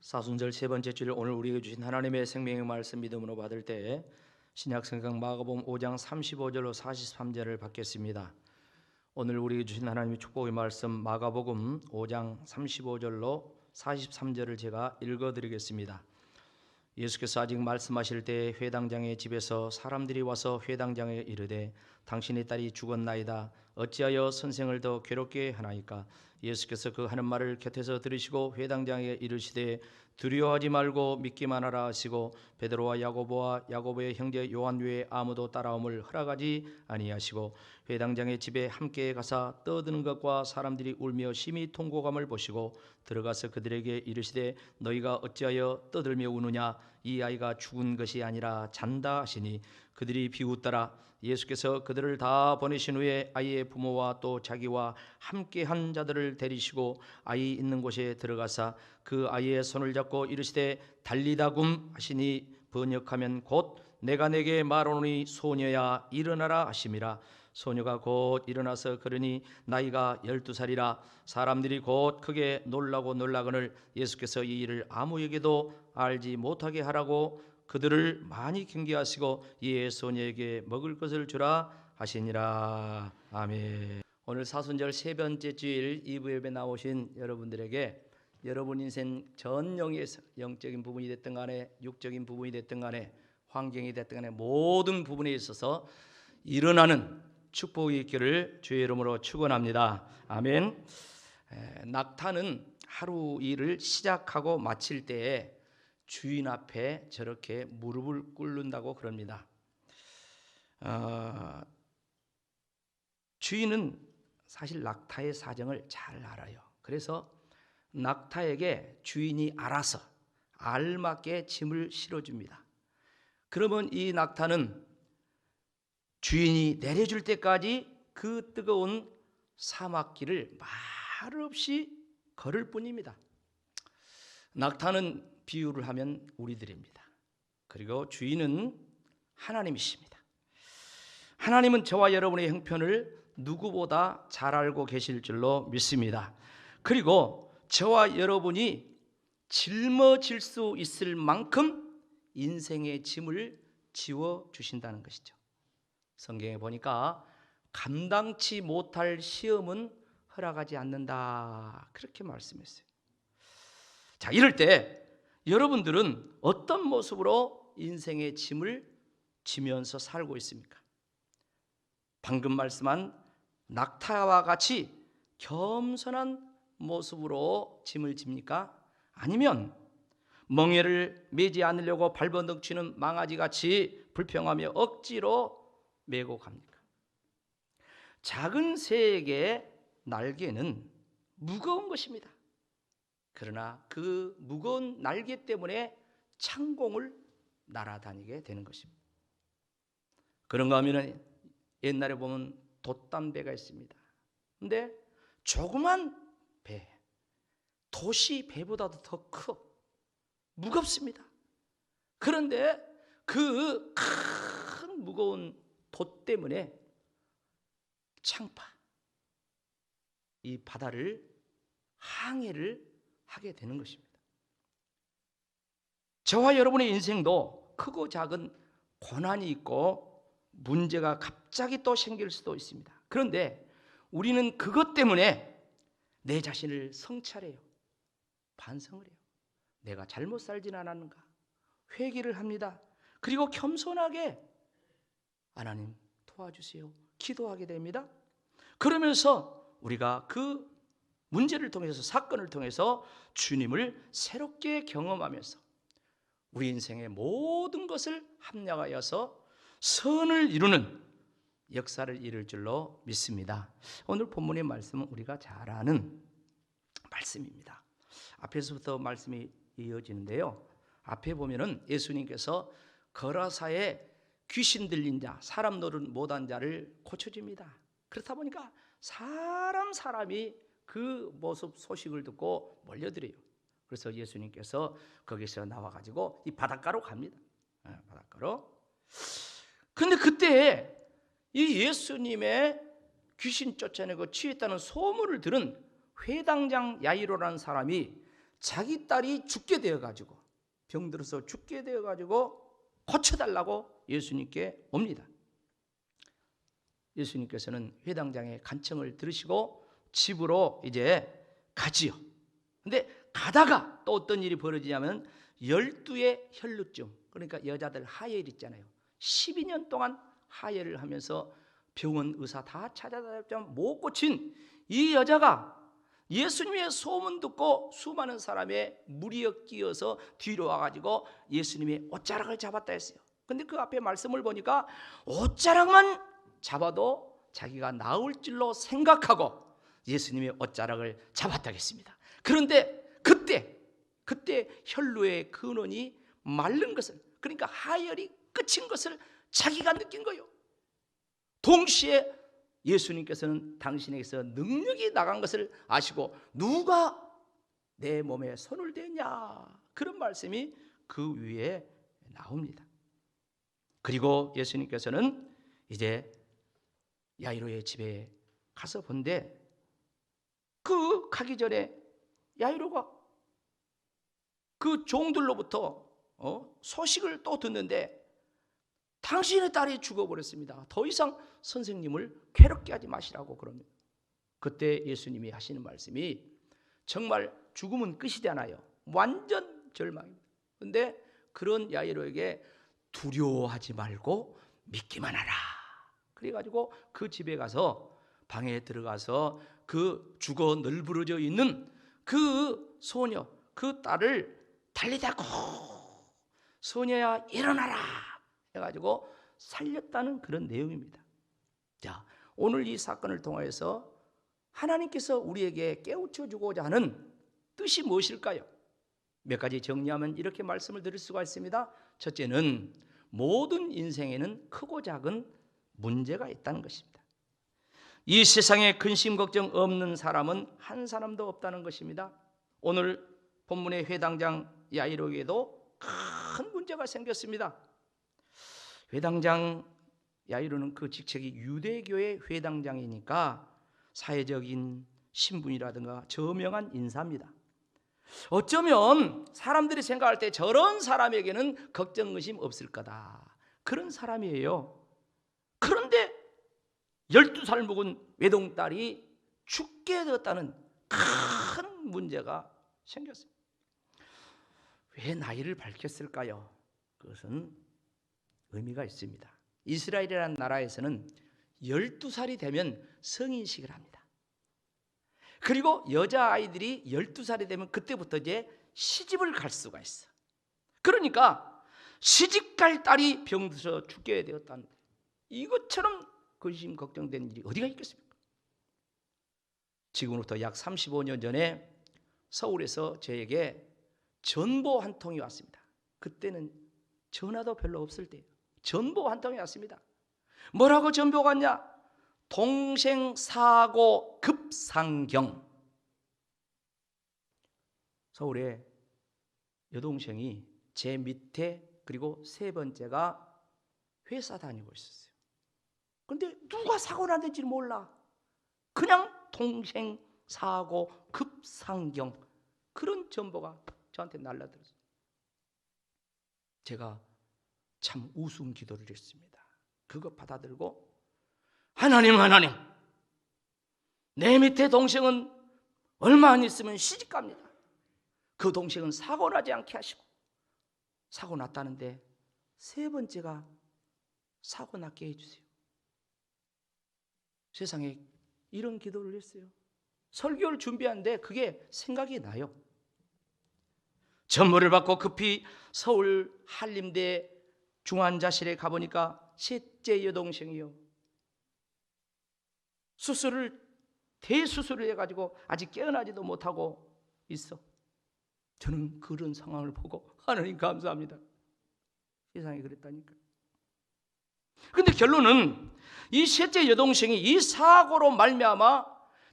사순절 세 번째 주일, 오늘 우리에게 주신 하나님의 생명의 말씀 믿음으로 받을 때 신약성경 마가복음 5장 35절로 43절을 받겠습니다. 오늘 우리에게 주신 하나님의 축복의 말씀 마가복음 5장 35절로 43절을 제가 읽어드리겠습니다. 예수께서 아직 말씀하실 때 회당장의 집에서 사람들이 와서 회당장에 이르되 당신의 딸이 죽었나이다. 어찌하여 선생을 더 괴롭게 하나이까? 예수께서 그 하는 말을 곁에서 들으시고 회당장에 이르시되 두려워하지 말고 믿기만 하라 하시고 베드로와 야고보와 야고보의 형제 요한 외에 아무도 따라옴을 허락하지 아니하시고 회당장의 집에 함께 가사 떠드는 것과 사람들이 울며 심히 통곡함을 보시고 들어가서 그들에게 이르시되 너희가 어찌하여 떠들며 우느냐? 이 아이가 죽은 것이 아니라 잔다 하시니 그들이 비웃더라. 예수께서 그들을 다 보내신 후에 아이의 부모와 또 자기와 함께한 자들을 데리시고 아이 있는 곳에 들어가사 그 아이의 손을 잡고 이르시되 달리다굼 하시니 번역하면 곧 내가 내게 말하노니 소녀야 일어나라 하심이라. 소녀가 곧 일어나서 걸으니 나이가 12살이라. 사람들이 곧 크게 놀라고 놀라거늘 예수께서 이 일을 아무에게도 알지 못하게 하라고 그들을 많이 경계하시고 이에 소녀에게 먹을 것을 주라 하시니라. 아멘. 오늘 사순절 세 번째 주일 2부 예배 나오신 여러분들에게 여러분 인생 전 영적인 부분이 됐든 간에 육적인 부분이 됐든 간에 환경이 됐든 간에 모든 부분에 있어서 일어나는 축복이 있기를 주의 이름으로 축원합니다. 아멘. 낙타는 하루 일을 시작하고 마칠 때에 주인 앞에 저렇게 무릎을 꿇는다고 그럽니다. 주인은 사실 낙타의 사정을 잘 알아요. 그래서 낙타에게 주인이 알아서 알맞게 짐을 실어줍니다. 그러면 이 낙타는 주인이 내려줄 때까지 그 뜨거운 사막길을 말 없이 걸을 뿐입니다. 낙타는 비유를 하면 우리들입니다. 그리고 주인은 하나님이십니다. 하나님은 저와 여러분의 형편을 누구보다 잘 알고 계실 줄로 믿습니다. 그리고 저와 여러분이 짊어질 수 있을 만큼 인생의 짐을 지워주신다는 것이죠. 성경에 보니까 감당치 못할 시험은 허락하지 않는다, 그렇게 말씀했어요. 자, 이럴 때 여러분들은 어떤 모습으로 인생의 짐을 지면서 살고 있습니까? 방금 말씀한 낙타와 같이 겸손한 모습으로 짐을 집니까? 아니면 멍에를 매지 않으려고 발버둥치는 망아지같이 불평하며 억지로 메고 갑니까? 작은 새에게 날개는 무거운 것입니다. 그러나 그 무거운 날개 때문에 창공을 날아다니게 되는 것입니다. 그런가 하면 옛날에 보면 돛담배가 있습니다. 근데 조그만 배, 도시 배보다도 더 커, 무겁습니다. 그런데 그 큰 무거운 돛 때문에 창파, 이 바다를 항해를 하게 되는 것입니다. 저와 여러분의 인생도 크고 작은 고난이 있고 문제가 갑자기 또 생길 수도 있습니다. 그런데 우리는 그것 때문에 내 자신을 성찰해요. 반성을 해요. 내가 잘못 살진 않았는가? 회개를 합니다. 그리고 겸손하게 하나님 도와주세요, 기도하게 됩니다. 그러면서 우리가 그 문제를 통해서, 사건을 통해서 주님을 새롭게 경험하면서 우리 인생의 모든 것을 합력하여서 선을 이루는 역사를 이룰 줄로 믿습니다. 오늘 본문의 말씀은 우리가 잘 아는 말씀입니다. 앞에서부터 말씀이 이어지는데요, 앞에 보면은 예수님께서 거라사에 귀신 들린 자, 사람 노릇 못한 자를 고쳐줍니다. 그렇다 보니까 사람이 그 모습 소식을 듣고 몰려들어요. 그래서 예수님께서 거기서 나와가지고 이 바닷가로 갑니다. 바닷가로. 근데 그때 이 예수님의 귀신 쫓아내고 취했다는 소문을 들은 회당장 야이로라는 사람이 자기 딸이 죽게 되어가지고 병들어서 죽게 되어가지고 고쳐달라고 예수님께 옵니다. 예수님께서는 회당장의 간청을 들으시고 집으로 이제 가지요. 근데 가다가 또 어떤 일이 벌어지냐면 12의 혈루증, 그러니까 여자들 하혈 있잖아요. 12년 동안 하혈을 하면서 병원 의사 다 찾아다녔지만 못 고친 이 여자가 예수님의 소문 듣고 수많은 사람의 무리에 끼어서 뒤로 와가지고 예수님의 옷자락을 잡았다 했어요. 근데 그 앞에 말씀을 보니까 옷자락만 잡아도 자기가 나을 줄로 생각하고 예수님의 옷자락을 잡았다고 했습니다. 그런데 그때 혈루의 근원이 마른 것을, 그러니까 하혈이 끝인 것을 자기가 느낀 거예요. 동시에 예수님께서는 당신에게서 능력이 나간 것을 아시고 누가 내 몸에 손을 댔냐, 그런 말씀이 그 위에 나옵니다. 그리고 예수님께서는 이제 야이로의 집에 가서 본데 그 가기 전에 야이로가 그 종들로부터 소식을 또 듣는데 당신의 딸이 죽어버렸습니다. 더 이상 선생님을 괴롭게 하지 마시라고 그럽니다. 그때 예수님이 하시는 말씀이 정말 죽음은 끝이잖아요. 완전 절망입니다. 그런데 그런 야이로에게 두려워하지 말고 믿기만 하라. 그래가지고 그 집에 가서 방에 들어가서 그 죽어 널브러져 있는 그 소녀, 그 딸을 달리다고 소녀야 일어나라 해가지고 살렸다는 그런 내용입니다. 자, 오늘 이 사건을 통해서 하나님께서 우리에게 깨우쳐 주고자 하는 뜻이 무엇일까요? 몇 가지 정리하면 이렇게 말씀을 드릴 수가 있습니다. 첫째는 모든 인생에는 크고 작은 문제가 있다는 것입니다. 이 세상에 근심 걱정 없는 사람은 한 사람도 없다는 것입니다. 오늘 본문의 회당장 야이로에게도 큰 문제가 생겼습니다. 회당장 야이로는 그 직책이 유대교의 회당장이니까 사회적인 신분이라든가 저명한 인사입니다. 어쩌면 사람들이 생각할 때 저런 사람에게는 걱정 의심 없을 거다, 그런 사람이에요. 그런데 12살 먹은 외동딸이 죽게 되었다는 큰 문제가 생겼습니다. 왜 나이를 밝혔을까요? 그것은 의미가 있습니다. 이스라엘이라는 나라에서는 12살이 되면 성인식을 합니다. 그리고 여자아이들이 12살이 되면 그때부터 이제 시집을 갈 수가 있어. 그러니까 시집갈 딸이 병들어서 죽게 되었다는데 이것처럼 근심 걱정된 일이 어디가 있겠습니까? 지금부터 약 35년 전에 서울에서 저에게 전보 한 통이 왔습니다. 그때는 전화도 별로 없을 때예요. 전보 한 통이 왔습니다. 뭐라고 전보가 왔냐? 동생 사고 급상경. 서울에 여동생이 제 밑에 그리고 세 번째가 회사 다니고 있었어요. 근데 누가 사고 났는지 몰라. 그냥 동생 사고 급상경, 그런 전보가 저한테 날라들었어요. 제가 참 우스운 기도를 했습니다. 그거 받아들고 하나님, 내 밑에 동생은 얼마 안 있으면 시집 갑니다. 그 동생은 사고 나지 않게 하시고, 사고 났다는데 세 번째가 사고 났게 해주세요. 세상에 이런 기도를 했어요. 설교를 준비하는데 그게 생각이 나요. 전보를 받고 급히 서울 한림대 중환자실에 가보니까 셋째 여동생이요, 대수술을 해가지고 아직 깨어나지도 못하고 있어. 저는 그런 상황을 보고 하나님 감사합니다. 세상에 그랬다니까. 근데 결론은 이 셋째 여동생이 이 사고로 말미암아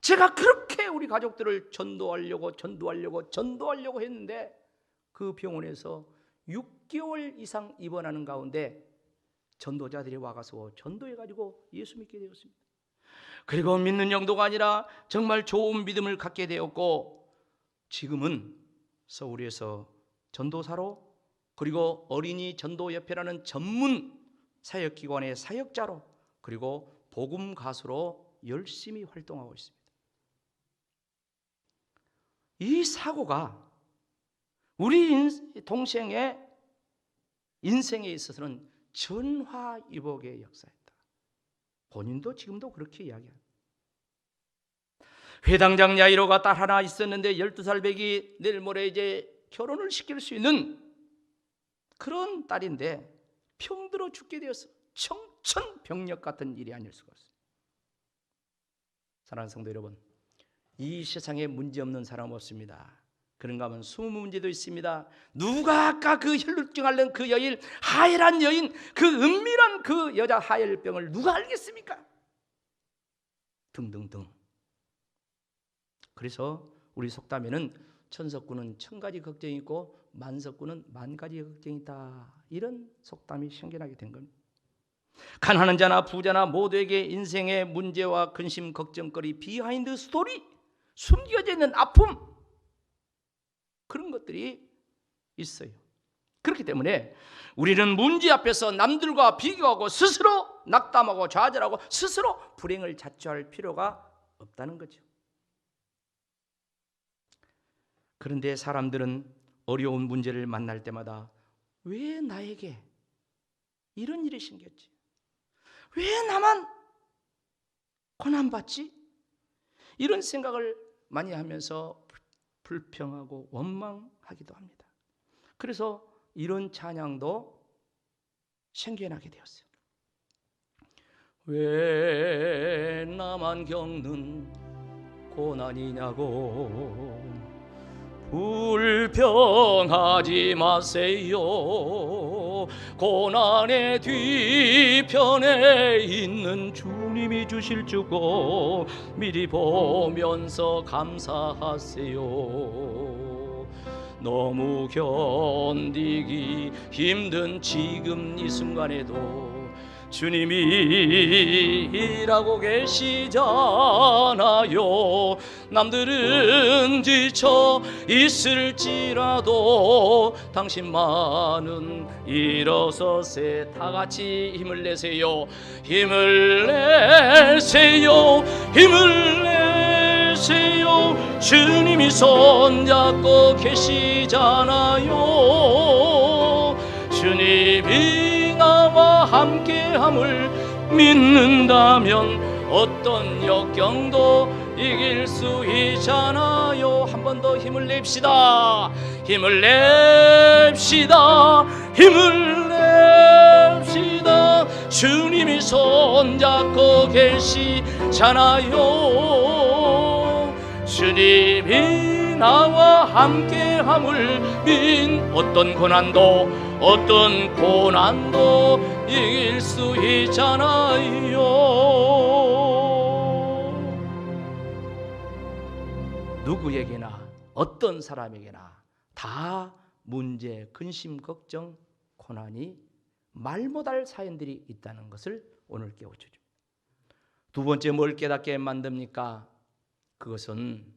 제가 그렇게 우리 가족들을 전도하려고 했는데 그 병원에서 6개월 이상 입원하는 가운데 전도자들이 와가지고 전도해가지고 예수 믿게 되었습니다. 그리고 믿는 정도가 아니라 정말 좋은 믿음을 갖게 되었고, 지금은 서울에서 전도사로, 그리고 어린이 전도협회라는 전문 사역기관의 사역자로, 그리고 복음 가수로 열심히 활동하고 있습니다. 이 사고가 우리 동생의 인생에 있어서는 전화위복의 역사였다. 본인도 지금도 그렇게 이야기합니다. 회당장 야이로가 딸 하나 있었는데 12살 배기 내일 모레 이제 결혼을 시킬 수 있는 그런 딸인데 병들어 죽게 되었어. 청천벽력 같은 일이 아닐 수가 없어요. 사랑하는 성도 여러분, 이 세상에 문제없는 사람 없습니다. 그런가 하면 20문제도 있습니다. 누가 아까 그 혈루증 앓는 그 여인, 하혈한 여인, 그 은밀한 그 여자 하혈병을 누가 알겠습니까? 등등등. 그래서 우리 속담에는 천석구는 1000가지 걱정이 있고 만석구는 10,000가지 걱정이 있다, 이런 속담이 생겨나게 된 겁니다. 가난한 자나 부자나 모두에게 인생의 문제와 근심, 걱정거리, 비하인드 스토리, 숨겨져 있는 아픔, 그런 것들이 있어요. 그렇기 때문에 우리는 문제 앞에서 남들과 비교하고 스스로 낙담하고 좌절하고 스스로 불행을 자초할 필요가 없다는 거죠. 그런데 사람들은 어려운 문제를 만날 때마다 왜 나에게 이런 일이 생겼지? 왜 나만 고난받지? 이런 생각을 많이 하면서 불평하고 원망하기도 합니다. 그래서 이런 찬양도 생겨나게 되었어요. 왜 나만 겪는 고난이냐고 불평하지 마세요. 고난의 뒤편에 있는 주님이 주실 주고 미리 보면서 감사하세요. 너무 견디기 힘든 지금 이 순간에도 주님이 일하고 계시잖아요. 남들은 지쳐 있을지라도 당신만은 일어서세. 다 같이 힘을 내세요. 힘을 내세요. 힘을 내세요. 주님이 손잡고 계시잖아요. 주님이 나와 함께함을 믿는다면 어떤 역경도 이길 수 있잖아요. 한 번 더 힘을 냅시다. 힘을 냅시다. 힘을 냅시다. 주님이 손잡고 계시잖아요. 주님이 나와 함께함을 믿 어떤 고난도 이길 수 있잖아요. 누구에게나 어떤 사람에게나 다 문제, 근심, 걱정, 고난이 말 못할 사연들이 있다는 것을 오늘 깨우쳐줍니다. 두 번째, 뭘 깨닫게 만듭니까? 그것은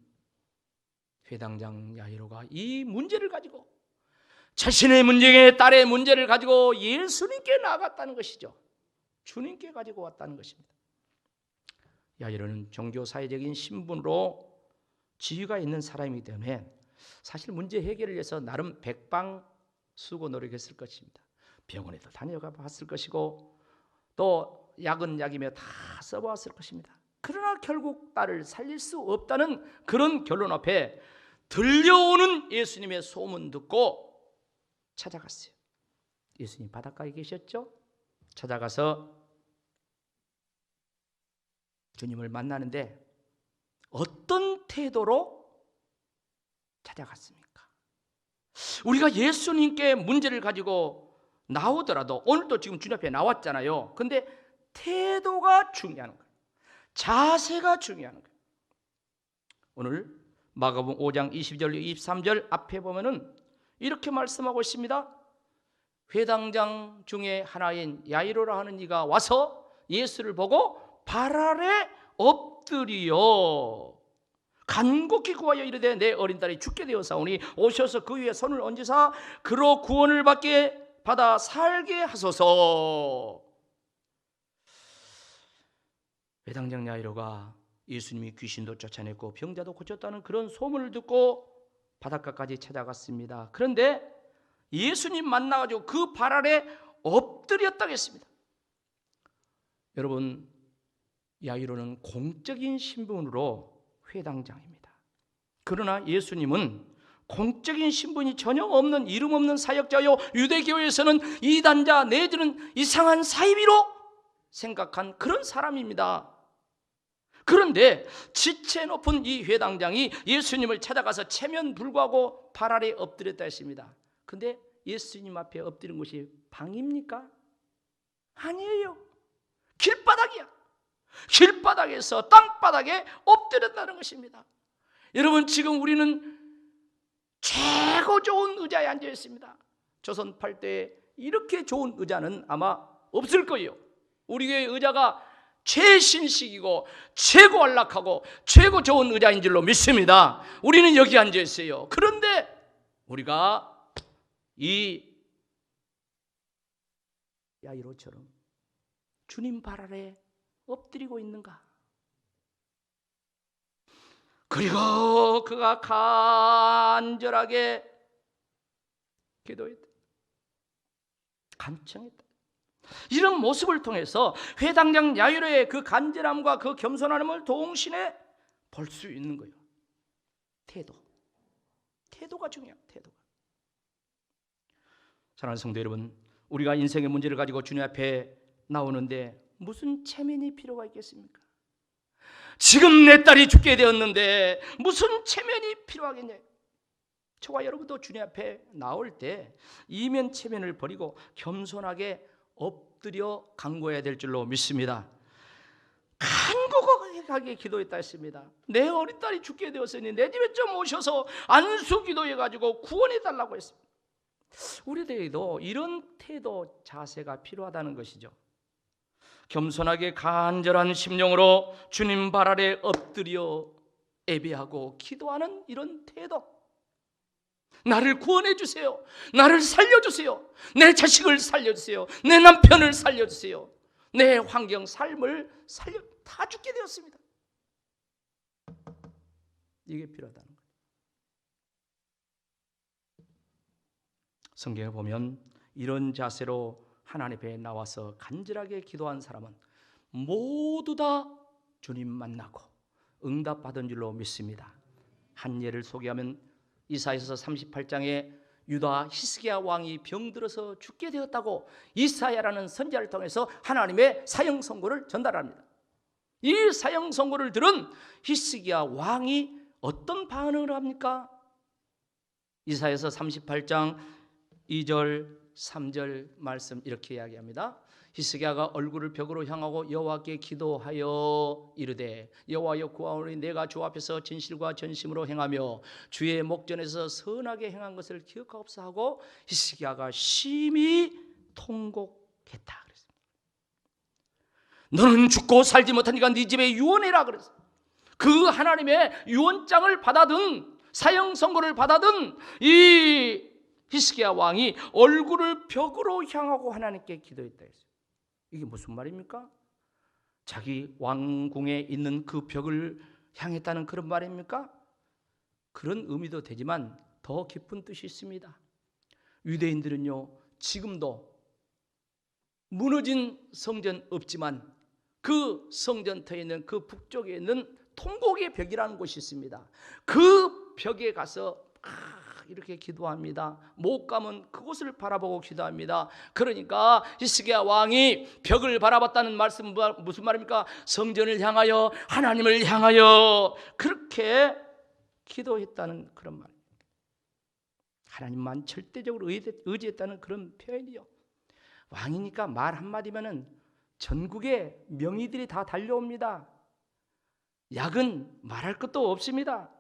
회당장 야이로가 이 문제를 가지고, 자신의 문제에 딸의 문제를 가지고 예수님께 나아갔다는 것이죠. 주님께 가지고 왔다는 것입니다. 야이로는 종교 사회적인 신분으로 지위가 있는 사람이기 때문에 사실 문제 해결을 위해서 나름 백방수고 노력했을 것입니다. 병원에도 다녀가 봤을 것이고 또 약은 약이며 다 써보았을 것입니다. 그러나 결국 딸을 살릴 수 없다는 그런 결론 앞에 들려오는 예수님의 소문 듣고 찾아갔어요. 예수님 바닷가에 계셨죠? 찾아가서 주님을 만나는데 어떤 태도로 찾아갔습니까? 우리가 예수님께 문제를 가지고 나오더라도 오늘도 지금 주님 앞에 나왔잖아요. 근데 태도가 중요한 거예요. 자세가 중요한 거예요. 오늘 마가복음 5장 22절 23절 앞에 보면은 이렇게 말씀하고 있습니다. 회당장 중에 하나인 야이로라 하는 이가 와서 예수를 보고 발 아래 엎드려 간곡히 구하여 이르되 내 어린 딸이 죽게 되었사오니 오셔서 그 위에 손을 얹으사 그로 구원을 받아 살게 하소서. 회당장 야이로가 예수님이 귀신도 쫓아냈고 병자도 고쳤다는 그런 소문을 듣고 바닷가까지 찾아갔습니다. 그런데 예수님 만나가지고 그 발 아래 엎드렸다고 했습니다. 여러분, 야이로는 공적인 신분으로 회당장입니다. 그러나 예수님은 공적인 신분이 전혀 없는 이름 없는 사역자요, 유대교회에서는 이단자 내지는 이상한 사이비로 생각한 그런 사람입니다. 그런데 지체 높은 이 회당장이 예수님을 찾아가서 체면 불구하고 발 아래 엎드렸다 했습니다. 근데 예수님 앞에 엎드린 곳이 방입니까? 아니에요. 길바닥이야. 길바닥에서 땅바닥에 엎드렸다는 것입니다. 여러분, 지금 우리는 최고 좋은 의자에 앉아 있습니다. 조선 8대에 이렇게 좋은 의자는 아마 없을 거예요. 우리 교회 의자가 최신식이고 최고 안락하고 최고 좋은 의자인 줄로 믿습니다. 우리는 여기 앉아 있어요. 그런데 우리가 이 야이로처럼 주님 발 아래 엎드리고 있는가? 그리고 그가 간절하게 기도했다. 간청했다. 이런 모습을 통해서 회당장 야이로의 그 간절함과 그 겸손함을 동시에 볼 수 있는 거예요. 태도가 중요해요. 태도가. 사랑하는 성도 여러분, 우리가 인생의 문제를 가지고 주님 앞에 나오는데 무슨 체면이 필요가 있겠습니까? 지금 내 딸이 죽게 되었는데 무슨 체면이 필요하겠냐? 저와 여러분도 주님 앞에 나올 때 이면 체면을 버리고 겸손하게 엎드려 간구해야 될 줄로 믿습니다. 간곡하게 기도했다 했습니다. 내 어린 딸이 죽게 되었으니 내 집에 좀 오셔서 안수 기도해가지고 구원해 달라고 했습니다. 우리들에게도 이런 태도 자세가 필요하다는 것이죠. 겸손하게 간절한 심령으로 주님 발 아래 엎드려 예배하고 기도하는 이런 태도. 나를 구원해 주세요. 나를 살려주세요. 내 자식을 살려주세요. 내 남편을 살려주세요. 내 환경, 삶을 다 죽게 되었습니다. 이게 필요하다는 거예요. 성경에 보면 이런 자세로 하나님 앞에 나와서 간절하게 기도한 사람은 모두 다 주님 만나고 응답받은 줄로 믿습니다. 한 예를 소개하면 이사야서 38장에 유다 히스기야 왕이 병들어서 죽게 되었다고 이사야라는 선지자를 통해서 하나님의 사형 선고를 전달합니다. 이 사형 선고를 들은 히스기야 왕이 어떤 반응을 합니까? 이사야서 38장 2절 3절 말씀 이렇게 이야기합니다. 히스기야가 얼굴을 벽으로 향하고 여호와께 기도하여 이르되 여호와여 구하오니 내가 주 앞에서 진실과 전심으로 행하며 주의 목전에서 선하게 행한 것을 기억하옵소서 하고 히스기야가 심히 통곡했다 그랬습니다. 너는 죽고 살지 못하니까 네 집에 유언해라 그랬어요. 그 하나님의 유언장을 받아든 사형 선고를 받아든 이 히스기야 왕이 얼굴을 벽으로 향하고 하나님께 기도했다 했어요. 이게 무슨 말입니까? 자기 왕궁에 있는 그 벽을 향했다는 그런 말입니까? 그런 의미도 되지만 더 깊은 뜻이 있습니다. 유대인들은요, 지금도 무너진 성전 없지만 그 성전터에 있는 그 북쪽에 있는 통곡의 벽이라는 곳이 있습니다. 그 벽에 가서 이렇게 기도합니다. 못 가면 그곳을 바라보고 기도합니다. 그러니까 히스기야 왕이 벽을 바라봤다는 말씀 무슨 말입니까? 성전을 향하여 하나님을 향하여 그렇게 기도했다는 그런 말입니다. 하나님만 절대적으로 의지했다는 그런 표현이요. 왕이니까 말 한마디면은 전국의 명의들이 다 달려옵니다. 약은 말할 것도 없습니다.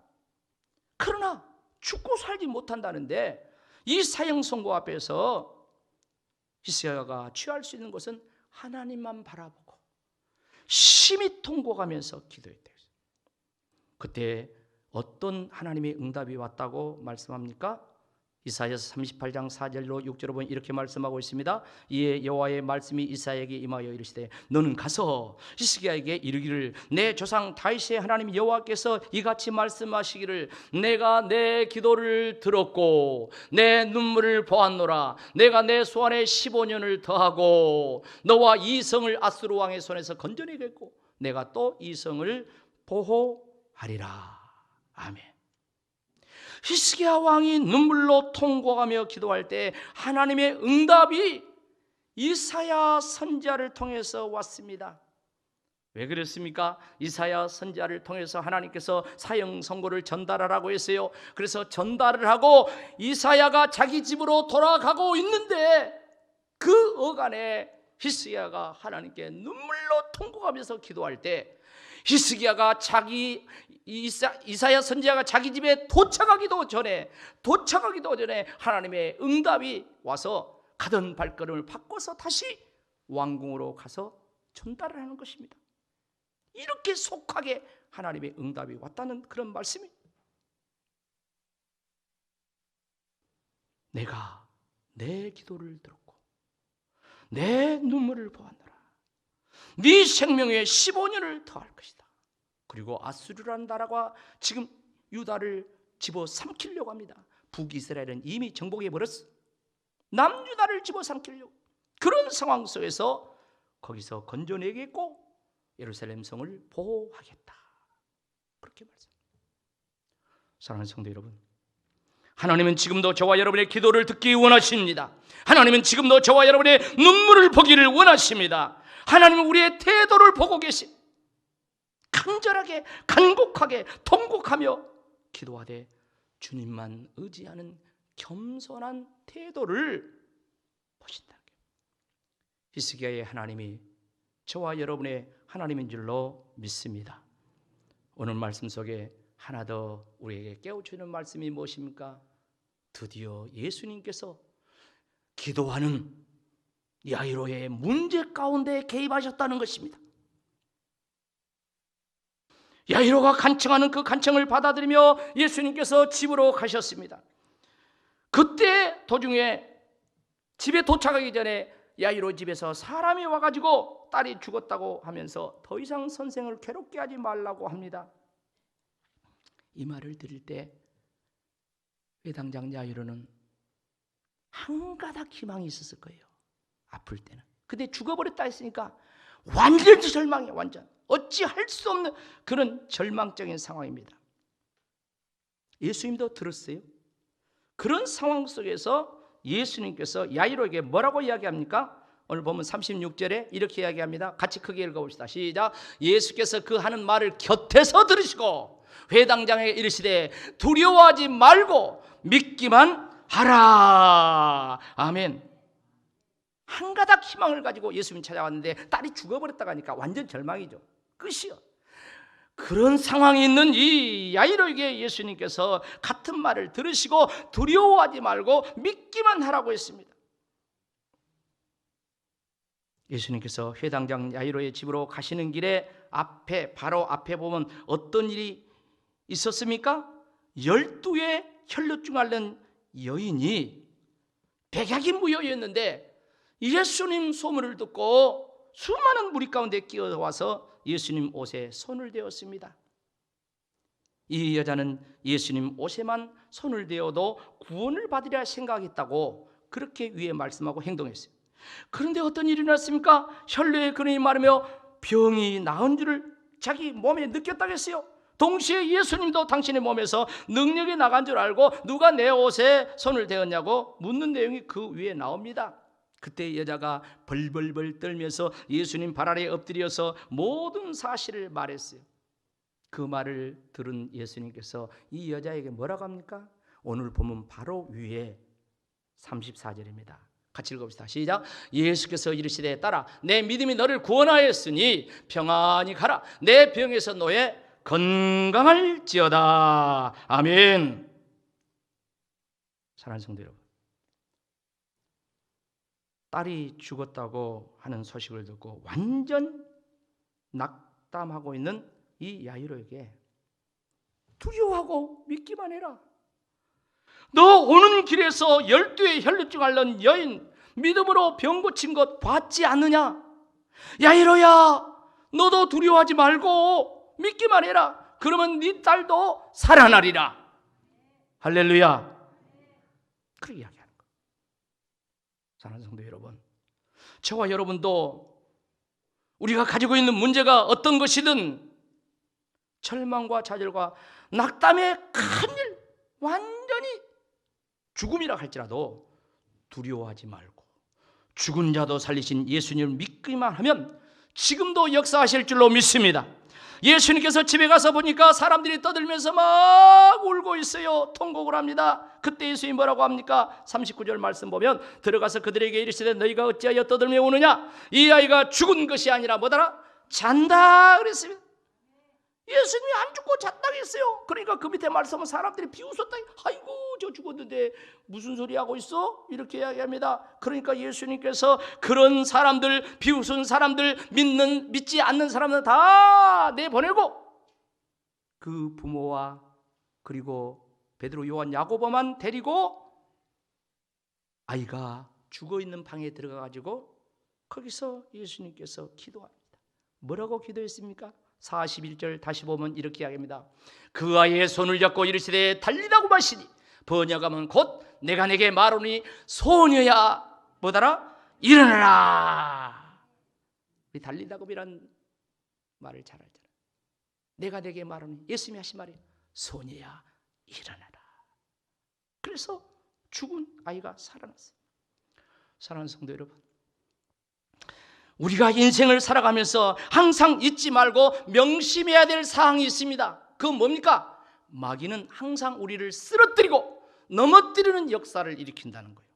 그러나 죽고 살지 못한다는데 이 사형 선고 앞에서 히스기야가 취할 수 있는 것은 하나님만 바라보고 심히 통곡하면서 기도했다. 그때 어떤 하나님의 응답이 왔다고 말씀합니까? 이사야서 38장 4절로 6절로 보면 이렇게 말씀하고 있습니다. 이에 여호와의 말씀이 이사야에게 임하여 이르시되 너는 가서 히스기야에게 이르기를 내 조상 다윗의 하나님 여호와께서 이같이 말씀하시기를 내가 내 기도를 들었고 내 눈물을 보았노라. 내가 내 소환에 15년을 더하고 너와 이 성을 아수르 왕의 손에서 건져내겠고 내가 또 이 성을 보호하리라. 아멘. 히스기야 왕이 눈물로 통곡하며 기도할 때 하나님의 응답이 이사야 선지자를 통해서 왔습니다. 왜 그랬습니까? 이사야 선지자를 통해서 하나님께서 사형 선고를 전달하라고 했어요. 그래서 전달을 하고 이사야가 자기 집으로 돌아가고 있는데 그 어간에 히스기야가 하나님께 눈물로 통곡하면서 기도할 때 히스기야가 이사야 선지자가 자기 집에 도착하기도 전에 하나님의 응답이 와서 가던 발걸음을 바꿔서 다시 왕궁으로 가서 전달을 하는 것입니다. 이렇게 속하게 하나님의 응답이 왔다는 그런 말씀입니다. 내가 내 기도를 들었고 내 눈물을 보았노라. 네 생명에 15년을 더할 것이다. 그리고 아수르라는 나라가 지금 유다를 집어삼키려고 합니다. 북이스라엘은 이미 정복해 버렸어. 남유다를 집어삼키려고. 그런 상황 속에서 거기서 건져내겠고 예루살렘 성을 보호하겠다. 그렇게 말씀합니다. 사랑하는 성도 여러분, 하나님은 지금도 저와 여러분의 기도를 듣기 원하십니다. 하나님은 지금도 저와 여러분의 눈물을 보기를 원하십니다. 하나님은 우리의 태도를 보고 계십니다. 간절하게 간곡하게 통곡하며 기도하되 주님만 의지하는 겸손한 태도를 보신다. 히스기야의 하나님이 저와 여러분의 하나님인 줄로 믿습니다. 오늘 말씀 속에 하나 더 우리에게 깨우치는 말씀이 무엇입니까? 드디어 예수님께서 기도하는 야이로의 문제 가운데 개입하셨다는 것입니다. 야이로가 간청하는 그 간청을 받아들이며 예수님께서 집으로 가셨습니다. 그때 도중에 집에 도착하기 전에 야이로 집에서 사람이 와가지고 딸이 죽었다고 하면서 더 이상 선생을 괴롭게 하지 말라고 합니다. 이 말을 들을 때 회당장 야이로는 한 가닥 희망이 있었을 거예요. 아플 때는. 근데 죽어버렸다 했으니까 완전히 절망이에요. 완전 어찌할 수 없는 그런 절망적인 상황입니다. 예수님도 들었어요. 그런 상황 속에서 예수님께서 야이로에게 뭐라고 이야기합니까? 오늘 보면 36절에 이렇게 이야기합니다. 같이 크게 읽어봅시다. 시작. 예수께서 그 하는 말을 곁에서 들으시고 회당장에게 이르시되 두려워하지 말고 믿기만 하라. 아멘. 한 가닥 희망을 가지고 예수님 찾아왔는데 딸이 죽어버렸다고 하니까 완전 절망이죠. 끝이요. 그런 상황이 있는 이 야이로에게 예수님께서 같은 말을 들으시고 두려워하지 말고 믿기만 하라고 했습니다. 예수님께서 회당장 야이로의 집으로 가시는 길에 바로 앞에 보면 어떤 일이 있었습니까? 12의 혈루증 앓는 여인이 백약이 무효였는데 예수님 소문을 듣고 수많은 무리 가운데 끼어와서 예수님 옷에 손을 대었습니다. 이 여자는 예수님 옷에만 손을 대어도 구원을 받으려 생각했다고 그렇게 위에 말씀하고 행동했어요. 그런데 어떤 일이 났습니까? 혈류의 근원이 마르며 병이 나은 줄을 자기 몸에 느꼈다고 했어요. 동시에 예수님도 당신의 몸에서 능력이 나간 줄 알고 누가 내 옷에 손을 대었냐고 묻는 내용이 그 위에 나옵니다. 그때 여자가 벌벌벌 떨면서 예수님 발 아래에 엎드려서 모든 사실을 말했어요. 그 말을 들은 예수님께서 이 여자에게 뭐라고 합니까? 오늘 보면 바로 위에 34절입니다. 같이 읽어봅시다. 시작. 예수께서 이르시되 딸아 내 믿음이 너를 구원하였으니 평안히 가라. 내 병에서 너의 건강할지어다. 아멘. 사랑하는 성도 여러분, 딸이 죽었다고 하는 소식을 듣고 완전 낙담하고 있는 이 야이로에게 두려워하고 믿기만 해라. 너 오는 길에서 12의 혈루증 앓는 여인 믿음으로 병 고친 것 봤지 않느냐? 야이로야, 너도 두려워하지 말고 믿기만 해라. 그러면 네 딸도 살아나리라. 할렐루야. 그렇게 이야기하는 거예요. 사랑하는 성도 여러분, 저와 여러분도 우리가 가지고 있는 문제가 어떤 것이든 절망과 좌절과 낙담의 큰일, 완전히 죽음이라 할지라도 두려워하지 말고 죽은 자도 살리신 예수님을 믿기만 하면 지금도 역사하실 줄로 믿습니다. 예수님께서 집에 가서 보니까 사람들이 떠들면서 막 울고 있어요. 통곡을 합니다. 그때 예수님이 뭐라고 합니까? 39절 말씀 보면 들어가서 그들에게 이르시되 너희가 어찌하여 떠들며 우느냐? 이 아이가 죽은 것이 아니라 뭐더라? 잔다 그랬습니다. 예수님이 안 죽고 잤다고 했어요. 그러니까 그 밑에 말씀은 사람들이 비웃었다. 아이고 저 죽었는데 무슨 소리 하고 있어? 이렇게 이야기합니다. 그러니까 예수님께서 그런 사람들, 비웃은 사람들, 믿지 않는 사람들 다 내보내고 그 부모와 그리고 베드로, 요한, 야고보만 데리고 아이가 죽어있는 방에 들어가가지고 거기서 예수님께서 기도합니다. 뭐라고 기도했습니까? 41절 다시 보면 이렇게 이야기합니다. 그 아이의 손을 잡고 이르시되 달리다고 마시니 번역하면 곧 내가 내게 말하노니 소녀야 뭐더라? 일어나라. 우리 달리다고이란 말을 잘 알잖아요. 내가 내게 말하노니 예수님이 하신 말이에요. 소녀야 일어나라. 그래서 죽은 아이가 살아났어요. 사랑하는 성도 여러분, 우리가 인생을 살아가면서 항상 잊지 말고 명심해야 될 사항이 있습니다. 그건 뭡니까? 마귀는 항상 우리를 쓰러뜨리고 넘어뜨리는 역사를 일으킨다는 거예요.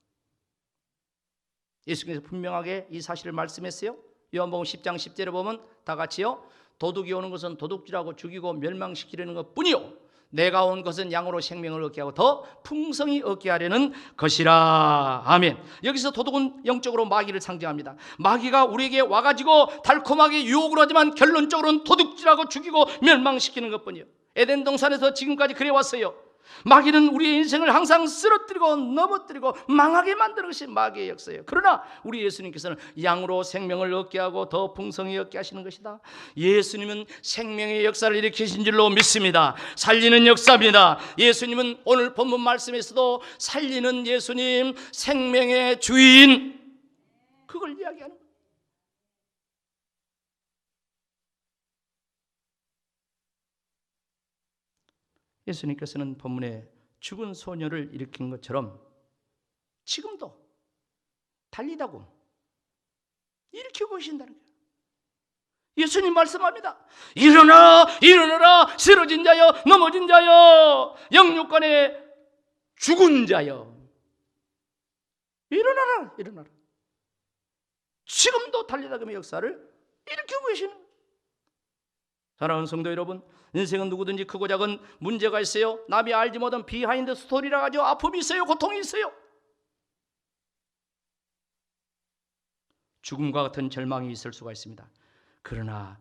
예수님께서 분명하게 이 사실을 말씀했어요. 요한복음 10장 10절에 보면 다 같이요. 도둑이 오는 것은 도둑질하고 죽이고 멸망시키려는 것뿐이요 내가 온 것은 양으로 생명을 얻게 하고 더 풍성히 얻게 하려는 것이라. 아멘. 여기서 도둑은 영적으로 마귀를 상징합니다. 마귀가 우리에게 와가지고 달콤하게 유혹을 하지만 결론적으로는 도둑질하고 죽이고 멸망시키는 것뿐이요. 에덴 동산에서 지금까지 그래 왔어요. 마귀는 우리의 인생을 항상 쓰러뜨리고 넘어뜨리고 망하게 만드는 것이 마귀의 역사예요. 그러나 우리 예수님께서는 양으로 생명을 얻게 하고 더 풍성히 얻게 하시는 것이다. 예수님은 생명의 역사를 일으키신 줄로 믿습니다. 살리는 역사입니다. 예수님은 오늘 본문 말씀에서도 살리는 예수님, 생명의 주인, 그걸 이야기하는 거예요. 예수님께서는 본문에 죽은 소녀를 일으킨 것처럼 지금도 달리다고 일으키고 계신다는 거예요. 예수님 말씀합니다. 일어나, 일어나라. 쓰러진 자여, 넘어진 자여, 영육간에 죽은 자여, 일어나라, 일어나라. 지금도 달리다금의 역사를 일으키고 계시는 거예요. 사랑하는 성도 여러분, 인생은 누구든지 크고 작은 문제가 있어요. 남이 알지 못한 비하인드 스토리라 가지고 아픔이 있어요. 고통이 있어요. 죽음과 같은 절망이 있을 수가 있습니다. 그러나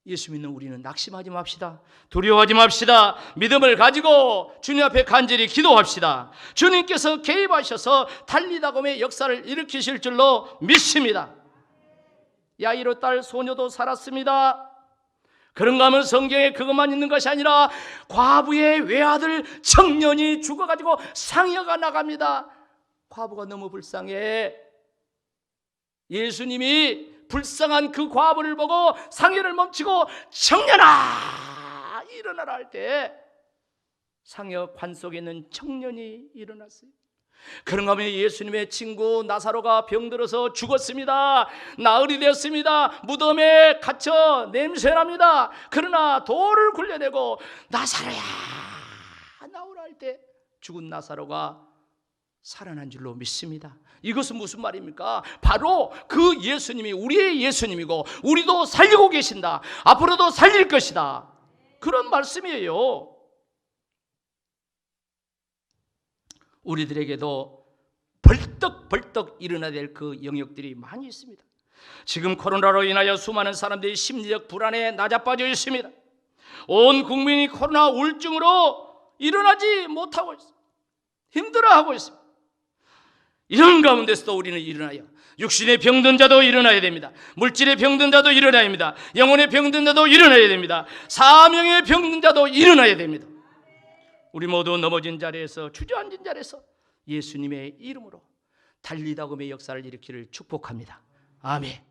예수 믿는 우리는 낙심하지 맙시다. 두려워하지 맙시다. 믿음을 가지고 주님 앞에 간절히 기도합시다. 주님께서 개입하셔서 달리다곰의 역사를 일으키실 줄로 믿습니다. 야이로 딸 소녀도 살았습니다. 그런가 하면 성경에 그것만 있는 것이 아니라 과부의 외아들 청년이 죽어가지고 상여가 나갑니다. 과부가 너무 불쌍해. 예수님이 불쌍한 그 과부를 보고 상여를 멈추고 청년아 일어나라 할 때 상여 관 속에 있는 청년이 일어났어요. 그런가 하면 예수님의 친구 나사로가 병들어서 죽었습니다. 나흘이 되었습니다. 무덤에 갇혀 냄새납니다. 그러나 돌을 굴려내고 나사로야 나오라 할 때 죽은 나사로가 살아난 줄로 믿습니다. 이것은 무슨 말입니까? 바로 그 예수님이 우리의 예수님이고 우리도 살리고 계신다. 앞으로도 살릴 것이다. 그런 말씀이에요. 우리들에게도 벌떡벌떡 일어나야 될 그 영역들이 많이 있습니다. 지금 코로나로 인하여 수많은 사람들이 심리적 불안에 낮아빠져 있습니다. 온 국민이 코로나 우울증으로 일어나지 못하고 있습니다. 힘들어하고 있습니다. 이런 가운데서도 우리는 일어나요. 육신의 병든 자도 일어나야 됩니다. 물질의 병든 자도 일어나야 됩니다. 영혼의 병든 자도 일어나야 됩니다. 사명의 병든 자도 일어나야 됩니다. 우리 모두 넘어진 자리에서, 주저앉은 자리에서 예수님의 이름으로 달리다금의 역사를 일으키를 축복합니다. 아멘.